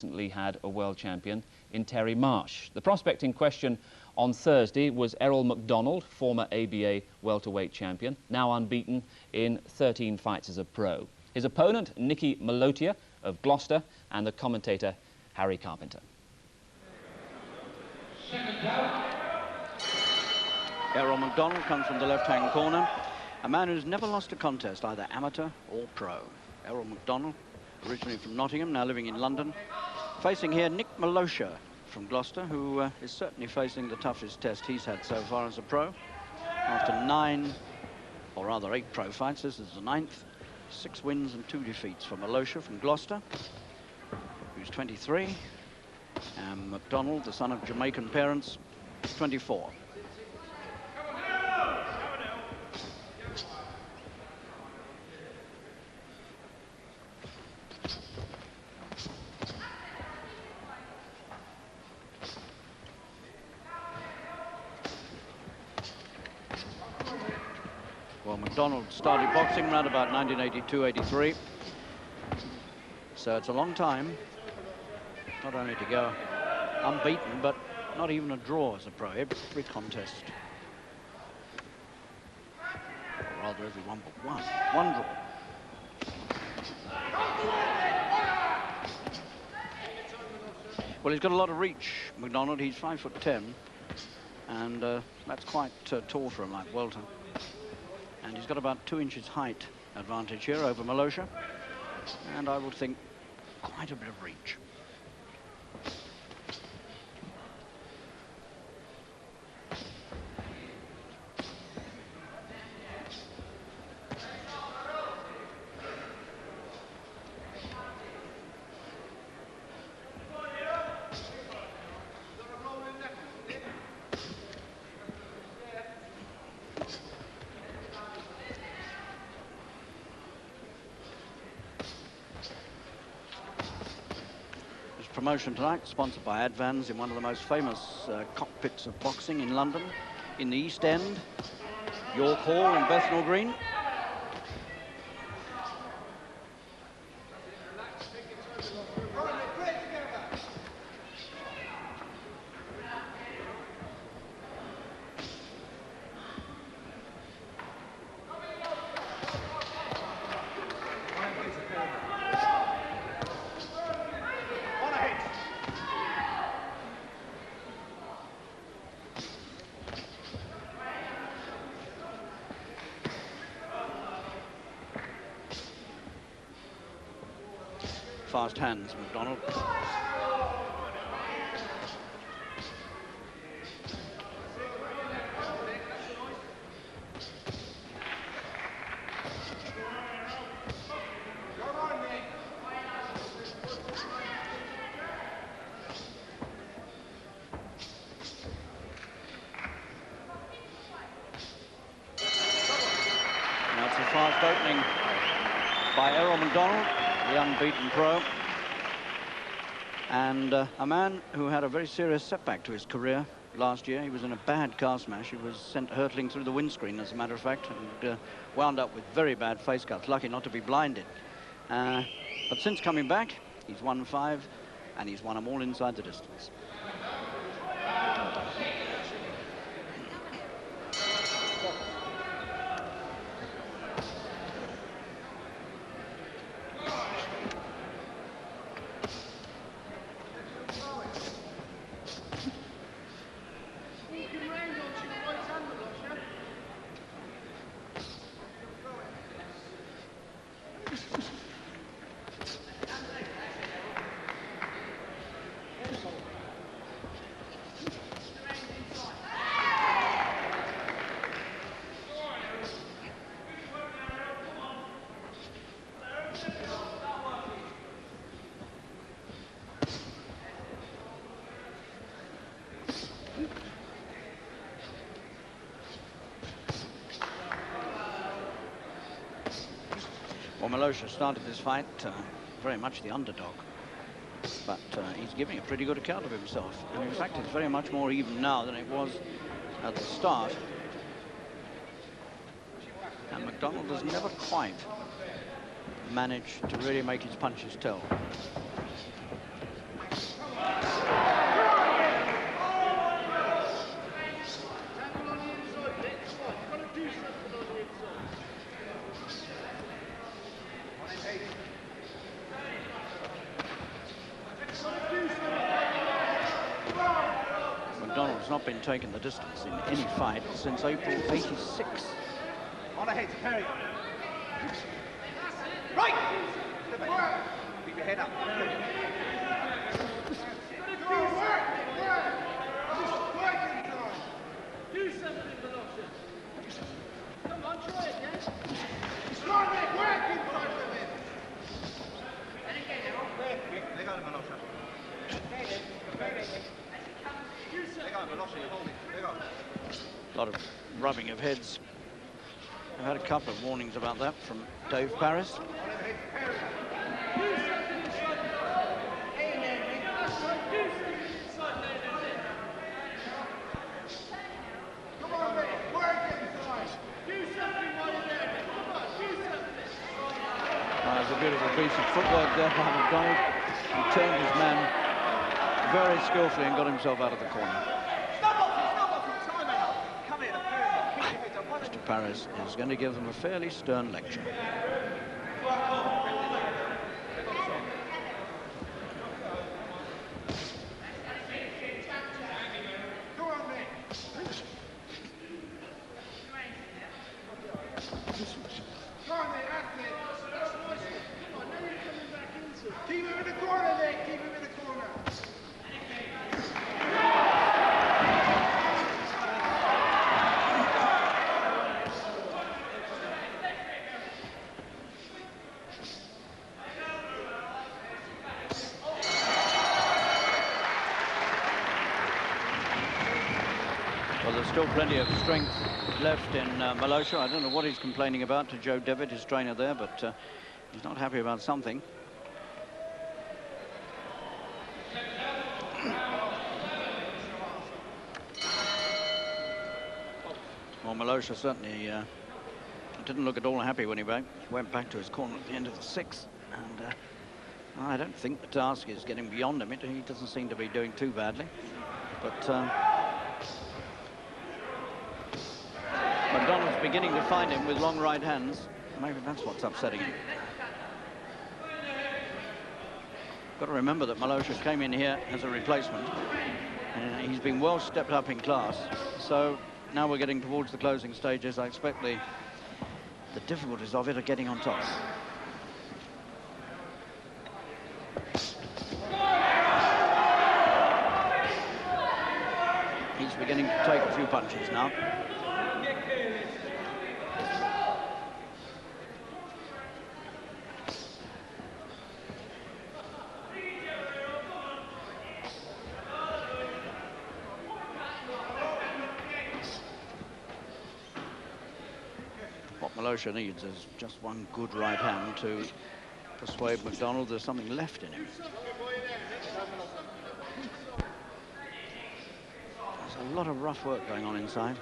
recently had a world champion in Terry Marsh. The prospect in question on Thursday was Errol McDonald, former ABA welterweight champion, now unbeaten in 13 fights as a pro. His opponent, Meloscia of Gloucester, and the commentator, Harry Carpenter. Errol McDonald comes from the left-hand corner, a man who's never lost a contest, either amateur or pro. Errol McDonald, originally from Nottingham, now living in London. Facing here, Meloscia from Gloucester, who is certainly facing the toughest test he's had so far as a pro. After 9, or rather 8 pro fights, this is the 9th. 6 wins and 2 defeats for Meloscia from Gloucester, who's 23. And McDonald, the son of Jamaican parents, 24. Well, McDonald started boxing around about 1982-83. So it's a long time, not only to go unbeaten, but not even a draw as a pro, every contest. Or rather, every one but one. One draw. Well, he's got a lot of reach, McDonald. He's 5'10", and that's quite tall for a light welter. And he's got about 2 inches height advantage here over Meloscia, and I would think quite a bit of reach. Promotion tonight, sponsored by Advans in one of the most famous cockpits of boxing in London, in the East End, York Hall in Bethnal Green. Fast hands, McDonald. That's a fast opening by Errol McDonald, the unbeaten pro, and a man who had a very serious setback to his career last year. He was in a bad car smash. He was sent hurtling through the windscreen, as a matter of fact, and wound up with very bad face cuts. Lucky not to be blinded. But since coming back, he's won 5, and he's won them all inside the distance. Well, Meloscia started this fight very much the underdog, but he's giving a pretty good account of himself. And in fact, it's very much more even now than it was at the start. And McDonald has never quite managed to really make his punches tell. McDonald's not been taking the distance in any fight since April '86. On ahead, carry. Right! Keep your head up. Do something, Meloscia. Come on, try it, yeah? Start it, work inside of it. And again, Errol. They got him, Meloscia. They got him, Meloscia, you hold it. They got him. A lot of rubbing of heads. I've had a couple of warnings about that from Dave Paris. There's a beautiful piece of footwork there by McDonald. He turned his man very skillfully and got himself out of the corner. Mr. Paris is going to give them a fairly stern lecture. Keep him in the corner, Nick. Keep him in the corner. Well, there's still plenty of strength left in Meloscia. I don't know what he's complaining about to Joe Devitt, his trainer there, but he's not happy about something. Well, Meloscia certainly didn't look at all happy when he went back to his corner at the end of the sixth. And I don't think the task is getting beyond him. He doesn't seem to be doing too badly. But McDonald's beginning to find him with long right hands. Maybe that's what's upsetting him. Got to remember that Meloscia came in here as a replacement. And he's been well stepped up in class. So now we're getting towards the closing stages. I expect the difficulties of it are getting on top. He's beginning to take a few punches now. What Meloscia needs is just one good right hand to persuade McDonald there's something left in him. There's a lot of rough work going on inside.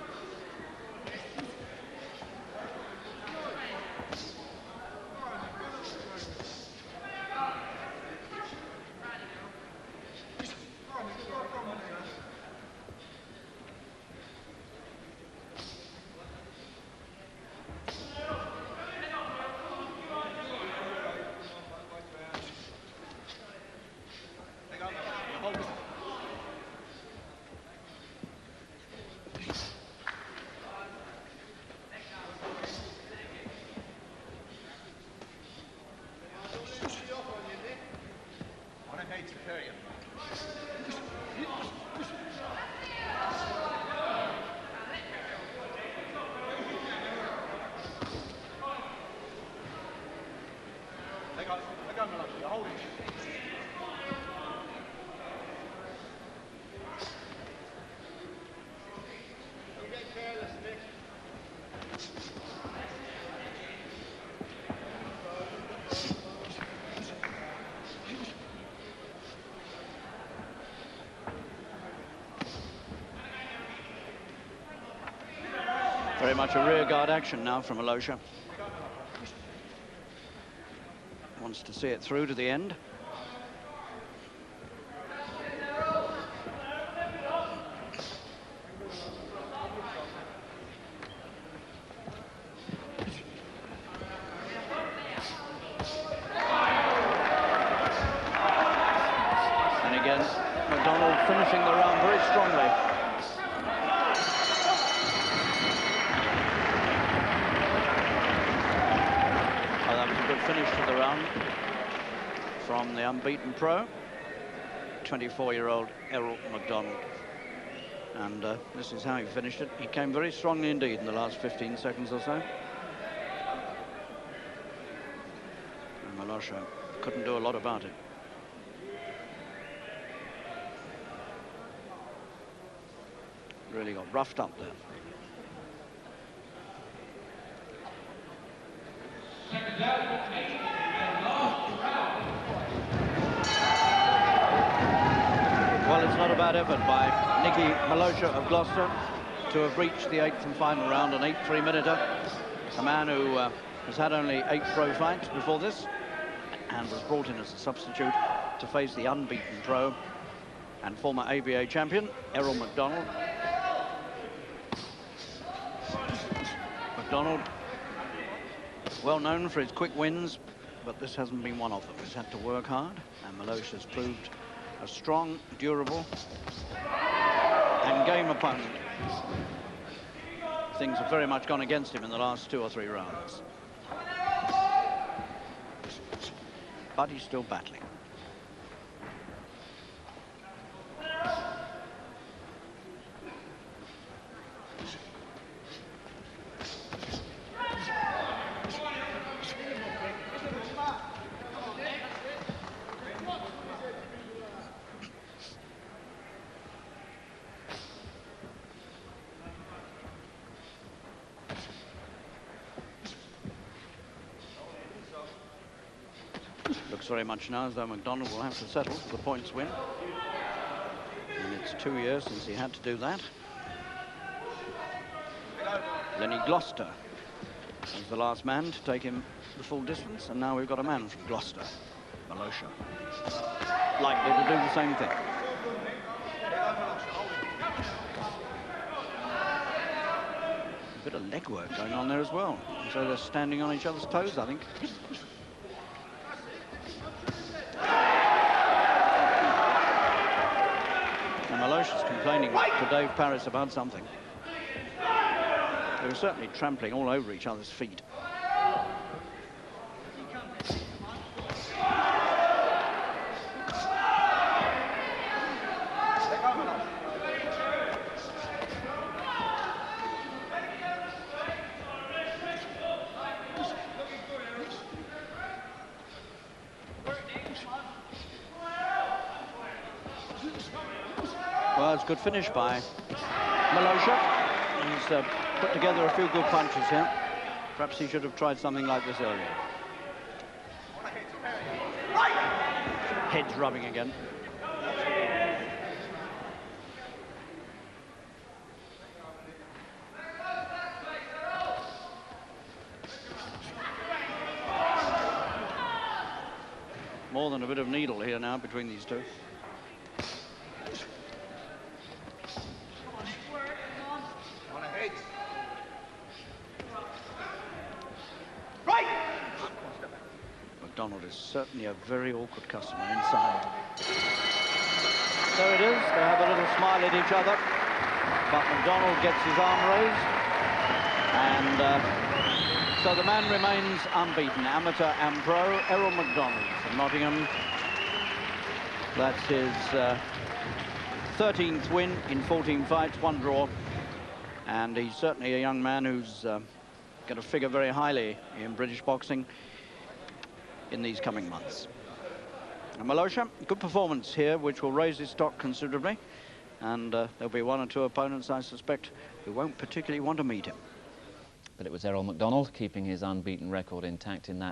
Very much a rear guard action now from Meloscia. Wants to see it through to the end. And again, McDonald finishing the round very strongly. finish to the round from the unbeaten pro, 24-year-old Errol McDonald. And this is how he finished it. He came very strongly indeed in the last 15 seconds or so. And Meloscia couldn't do a lot about it. Really got roughed up there. Well, it's not a bad effort by Meloscia of Gloucester to have reached the 8th and final round, an 8 3-minuter. A man who has had only 8 pro fights before this and was brought in as a substitute to face the unbeaten pro and former ABA champion, Errol McDonald. McDonald, well known for his quick wins, but this hasn't been one of them. He's had to work hard, and Meloscia's proved a strong, durable, and game opponent. Things have very much gone against him in the last 2 or 3 rounds. But he's still battling. Looks very much now as though McDonald will have to settle for the points win. And it's 2 years since he had to do that. Lenny Gloucester was the last man to take him the full distance, and now we've got a man from Gloucester, Meloscia, likely to do the same thing. A bit of leg work going on there as well. So they're standing on each other's toes, I think. And Meloscia's complaining to Dave Paris about something. They were certainly trampling all over each other's feet. Well, it's a good finish by Meloscia. He's put together a few good punches here. Perhaps he should have tried something like this earlier. Head's rubbing again. More than a bit of needle here now between these two. McDonald is certainly a very awkward customer inside. There it is. They have a little smile at each other. But McDonald gets his arm raised. And so the man remains unbeaten, amateur and pro. Errol McDonald from Nottingham. That's his 13th win in 14 fights, 1 draw. And he's certainly a young man who's going to figure very highly in British boxing in these coming months. And Meloscia, good performance here, which will raise his stock considerably. And there'll be 1 or 2 opponents, I suspect, who won't particularly want to meet him. But it was Errol McDonald keeping his unbeaten record intact in that